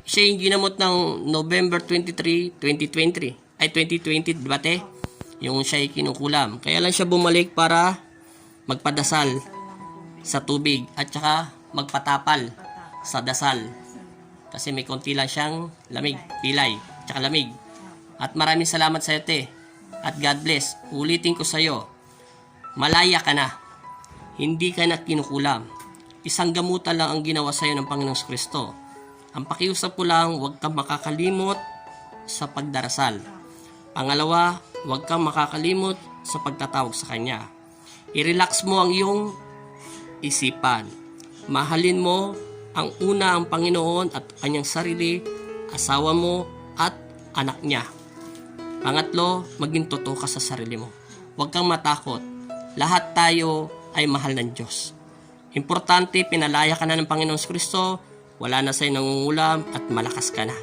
siya yung ginamot ng November 23, 2023. Ay, 2020, diba te? Yung siya yung kinukulam. Kaya lang siya bumalik para magpadasal sa tubig at saka magpatapal sa dasal. Kasi may konti lang siyang lamig, pilay, tsaka lamig. At maraming salamat sa iyo, te. At God bless. Ulitin ko sa iyo, malaya ka na. Hindi ka na kinukulam. Isang gamutan lang ang ginawa sa iyo ng Panginoong Kristo. Ang pakiusap ko lang, huwag kang makakalimot sa pagdarasal. Pangalawa, huwag kang makakalimot sa pagtatawag sa Kanya. I-relax mo ang iyong isipan. Mahalin mo ang una ang Panginoon at kanyang sarili, asawa mo at anak niya. Pangatlo, maging totoo ka sa sarili mo. Huwag kang matakot. Lahat tayo ay mahal ng Diyos. Importante, pinalaya ka na ng Panginoon Kristo, wala na sa'yo nangungulam at malakas ka na.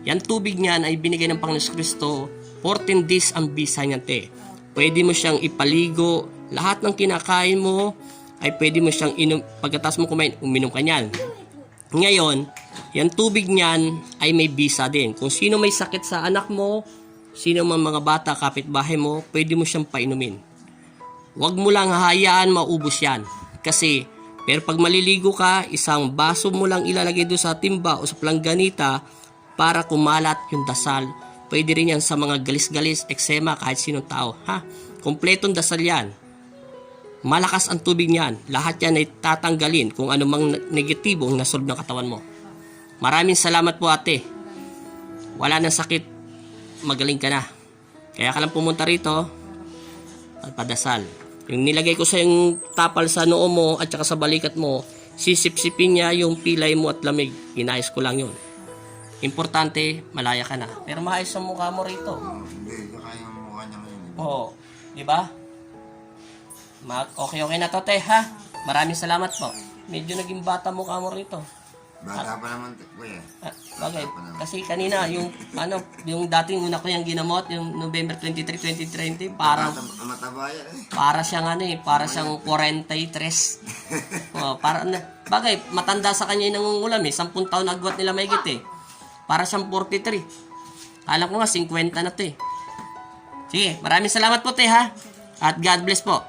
Yan tubig niyan ay binigay ng Panginoon Kristo, 14 days ang bisa niyan, te. Pwede mo siyang ipaligo, lahat ng kinakain mo ay pwede mo siyang inom, pagkatapos mo kumain, uminom ka niyan. Ngayon, yan tubig niyan ay may bisa din. Kung sino may sakit sa anak mo, sino man mga bata, kapitbahay mo, pwede mo siyang painumin. Huwag mo lang hahayaan maubos yan. Kasi, pero pag maliligo ka, isang baso mo lang ilalagay doon sa timba o sa planggana para kumalat yung dasal. Pwede rin yan sa mga galis-galis, eksema, kahit sinong tao. Ha? Kompletong dasal yan. Malakas ang tubig niyan. Lahat yan ay tatanggalin kung anumang negatibo ang nasolve ng katawan mo. Maraming salamat po, ate. Wala nang sakit. Magaling ka na. Kaya ka lang pumunta rito at padasal. Yung nilagay ko sa yung tapal sa noo mo at saka sa balikat mo, sisip-sipin niya yung pilay mo at lamig. Inayos ko lang yun. Importante, malaya ka na. Pero maayos ang mukha mo rito. Hindi, kaya yung mukha niya ngayon. Oo. Di ba? Okay na to, te, ha? Maraming salamat po. Medyo naging bata mukha mo rito. Bata pa naman, kuya. Bagay. Kasi kanina, yung dating una ko yung ginamot, yung November 23, 2020, parang Mataba yan eh. para siyang para siyang 43. Bagay, matanda sa kanya yung nangungulam eh. 10 taon agwat nila mahigit eh. Para siyang 43. Kala ko nga 50 na to eh. Sige, maraming salamat po, te, ha? At God bless po.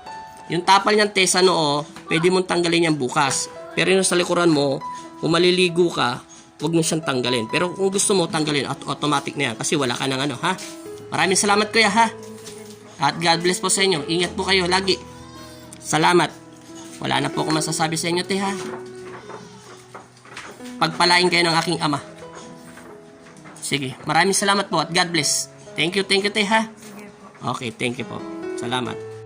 Yung tapal niyang, te, sa noo, pwede mong tanggalin yan bukas. Pero yung sa likuran mo, kung maliligo ka, huwag mo siyang tanggalin. Pero kung gusto mo tanggalin, automatic na yan. Kasi wala ka ng ha? Maraming salamat, kuya, ha? At God bless po sa inyo. Ingat po kayo lagi. Salamat. Wala na po ako masasabi sa inyo, te, ha? Pagpalain kayo ng aking ama. Sige, maraming salamat po at God bless. Thank you, te, ha? Okay, thank you po. Salamat.